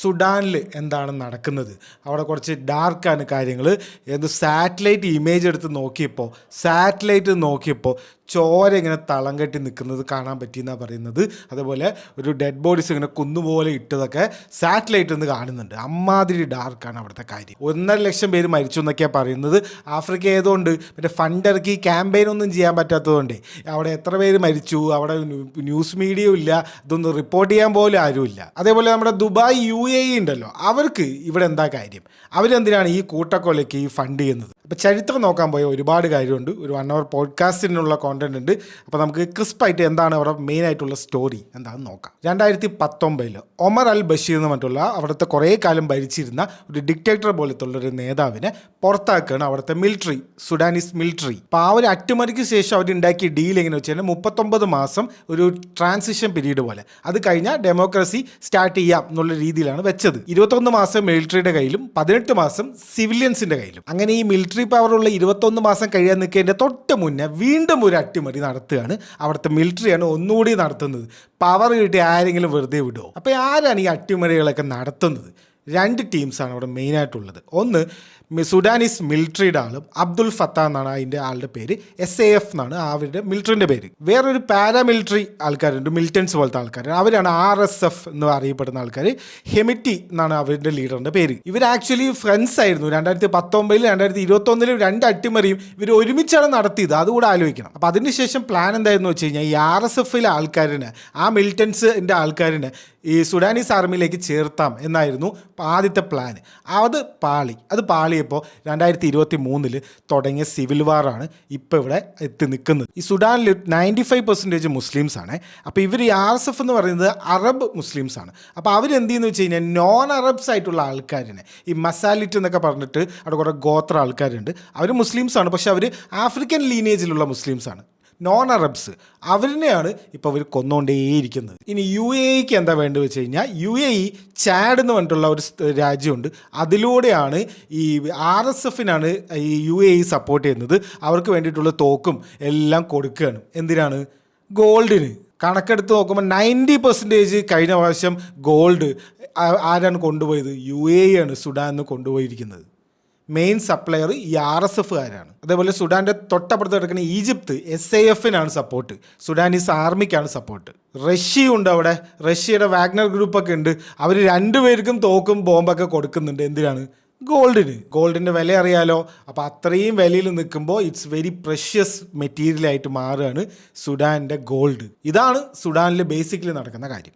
സുഡാനിൽ എന്താണ് നടക്കുന്നത്, അവിടെ കുറച്ച് ഡാർക്കാണ് കാര്യങ്ങൾ. സാറ്റലൈറ്റ് ഇമേജ് എടുത്ത് നോക്കിയപ്പോൾ ചോര ഇങ്ങനെ തളം കെട്ടി നിൽക്കുന്നത് കാണാൻ പറ്റിയെന്നാണ് പറയുന്നത്. അതുപോലെ ഒരു ഡെഡ് ബോഡീസ് ഇങ്ങനെ കുന്നുപോലെ ഇട്ടതൊക്കെ സാറ്റലൈറ്റ് നിന്ന് കാണുന്നുണ്ട്. അമ്മാതിരി ഡാർക്കാണ് അവിടുത്തെ കാര്യം. 1.5 ലക്ഷം പേര് മരിച്ചു എന്നൊക്കെയാണ് പറയുന്നത്. ആഫ്രിക്ക ആയതുകൊണ്ട് മറ്റേ ഫണ്ട് ഇറക്കി ക്യാമ്പയിൻ ഒന്നും ചെയ്യാൻ പറ്റാത്തതുകൊണ്ടേ അവിടെ എത്ര പേര് മരിച്ചു, അവിടെ ന്യൂസ് മീഡിയയും ഇല്ല, ഇതൊന്നും റിപ്പോർട്ട് ചെയ്യാൻ പോലും ആരുമില്ല. അതേപോലെ നമ്മുടെ ദുബായ് UAE ഉണ്ടല്ലോ, അവർക്ക് ഇവിടെ എന്താ കാര്യം, അവരെന്തിനാണ് ഈ കൂട്ടക്കൊലയ്ക്ക് ഈ ഫണ്ട് ചെയ്യുന്നത്? അപ്പോൾ ചരിത്രം നോക്കാൻ പോയ ഒരുപാട് കാര്യമുണ്ട്. ഒരു 1 hour പോഡ്കാസ്റ്റിനുള്ള കോണ്ടന്റ് ഉണ്ട്. അപ്പോൾ നമുക്ക് ക്രിസ്പായിട്ട് എന്താണ് അവിടെ മെയിൻ ആയിട്ടുള്ള സ്റ്റോറി എന്താണെന്ന് നോക്കാം. 2019 ഒമർ അൽ ബഷീർ എന്ന് പറഞ്ഞിട്ടുള്ള അവിടുത്തെ കുറേ കാലം ഭരിച്ചിരുന്ന ഒരു ഡിക്റ്റേറ്റർ പോലത്തെ ഉള്ളൊരു നേതാവിനെ പുറത്താക്കുകയാണ് അവിടുത്തെ മിലിറ്ററി, സുഡാനീസ് മിലിറ്ററി. അപ്പോൾ ആ ഒരു അട്ടിമറിക്ക് ശേഷം അവരുണ്ടാക്കിയ ഡീൽ എങ്ങനെ വെച്ചാൽ 39 മാസം ഒരു ട്രാൻസിഷൻ പീരീഡ് പോലെ, അത് കഴിഞ്ഞാൽ ഡെമോക്രസി സ്റ്റാർട്ട് ചെയ്യാം എന്നുള്ള രീതിയിലാണ് വെച്ചത്. 21 മാസം മിലിറ്ററിയുടെ കയ്യിലും 18 മാസം സിവിലിയൻസിൻ്റെ കയ്യിലും. അങ്ങനെ ഈ മിലിറ്ററി പവറുള്ള 21 മാസം കഴിയാൻ നിൽക്കുന്നതിൻ്റെ തൊട്ട് മുന്നേ വീണ്ടും ഒരു അട്ടിമറി നടത്തുകയാണ്. അവിടുത്തെ മിലിറ്ററിയാണ് ഒന്നുകൂടി നടത്തുന്നത്. പവർ കിട്ടി ആരെങ്കിലും വെറുതെ വിടുമോ? അപ്പോൾ ആരാണ് ഈ അട്ടിമറികളൊക്കെ നടത്തുന്നത്? 2 ടീംസാണ് അവിടെ മെയിനായിട്ടുള്ളത്. ഒന്ന് സുഡാനീസ് മിലിറ്ററിയുടെ ആളും അബ്ദുൽ ഫത്ത എന്നാണ് അതിൻ്റെ ആളുടെ പേര്, SAF എന്നാണ് അവരുടെ മിലിറ്ററിൻ്റെ പേര്. വേറൊരു പാരാമിലിറ്ററി ആൾക്കാരുണ്ട്, മിലിറ്റൻസ് പോലത്തെ ആൾക്കാർ, അവരാണ് RSF എന്ന് അറിയപ്പെടുന്ന ആൾക്കാർ. ഹെമിറ്റി എന്നാണ് അവരുടെ ലീഡറിൻ്റെ പേര്. ഇവർ ആക്ച്വലി ഫ്രണ്ട്സ് ആയിരുന്നു. 2019 2021 2 അട്ടിമറിയും ഇവർ ഒരുമിച്ചാണ് നടത്തിയത്, അതുകൂടെ ആലോചിക്കണം. അപ്പോൾ അതിനുശേഷം പ്ലാൻ എന്തായിരുന്നു വെച്ച് കഴിഞ്ഞാൽ ഈ RSFിലെ ആൾക്കാരിനെ, ആ മിലിറ്റൻസിൻ്റെ ആൾക്കാരിനെ ഈ സുഡാനീസ് ആർമിയിലേക്ക് ചേർത്താം എന്നായിരുന്നു ആദ്യത്തെ പ്ലാൻ. അത് പാളിയപ്പോൾ 2023 തുടങ്ങിയ സിവിൽ വാറാണ് ഇപ്പോൾ ഇവിടെ എത്തി നിൽക്കുന്നത്. ഈ സുഡാനിൽ 95% മുസ്ലിംസ് ആണ്. അപ്പോൾ ഇവർ ഈ RSF എന്ന് പറയുന്നത് അറബ് മുസ്ലിംസ് ആണ്. അപ്പോൾ അവരെന്ത് ചെയ്യുന്നു വെച്ച് കഴിഞ്ഞാൽ നോൺ അറബ്സ് ആയിട്ടുള്ള ആൾക്കാരിനെ, ഈ മസാലിറ്റ് എന്നൊക്കെ പറഞ്ഞിട്ട് അവിടെ കുറേ ഗോത്ര ആൾക്കാരുണ്ട്, അവർ മുസ്ലിംസാണ്, പക്ഷെ അവർ ആഫ്രിക്കൻ ലീനേജിലുള്ള മുസ്ലിംസാണ്, നോൺ അറബ്സ്. അവരിനെയാണ് ഇപ്പോൾ അവർ കൊന്നുകൊണ്ടേയിരിക്കുന്നത്. ഇനി UAEക്ക് എന്താ വേണ്ടത് വെച്ച് കഴിഞ്ഞാൽ UAE ചാഡ് എന്ന് പറഞ്ഞിട്ടുള്ള ഒരു രാജ്യമുണ്ട്. അതിലൂടെയാണ് ഈ RSFിനാണ് ഈ UAE സപ്പോർട്ട് ചെയ്യുന്നത്. അവർക്ക് വേണ്ടിയിട്ടുള്ള തോക്കും എല്ലാം കൊടുക്കുകയാണ്. എന്തിനാണ്? ഗോൾഡിന്. കണക്കെടുത്ത് നോക്കുമ്പോൾ 90% കഴിഞ്ഞ പ്രാവശ്യം ഗോൾഡ് ആരാണ് കൊണ്ടുപോയത്? UAE ആണ് സുഡാനിൽ കൊണ്ടുപോയിരിക്കുന്നത്. മെയിൻ സപ്ലയർ ഈ RSFകാരാണ്. അതേപോലെ സുഡാൻ്റെ തൊട്ടപ്പുറത്ത് കിടക്കുന്ന ഈജിപ്ത് SAFനാണ് സപ്പോർട്ട്, സുഡാനീസ് ആർമിക്കാണ് സപ്പോർട്ട്. റഷ്യയുണ്ട് അവിടെ, റഷ്യയുടെ വാഗ്നർ ഗ്രൂപ്പൊക്കെ ഉണ്ട്. അവർ 2 പേർക്കും തോക്കും ബോംബൊക്കെ കൊടുക്കുന്നുണ്ട്. എന്തിനാണ്? ഗോൾഡിന്. ഗോൾഡിൻ്റെ വില അറിയാലോ. അപ്പോൾ അത്രയും വിലയിൽ നിൽക്കുമ്പോൾ ഇറ്റ്സ് വെരി പ്രഷ്യസ് മെറ്റീരിയലായിട്ട് മാറുകയാണ് സുഡാനിൻ്റെ ഗോൾഡ്. ഇതാണ് സുഡാനിൽ ബേസിക്കലി നടക്കുന്ന കാര്യം.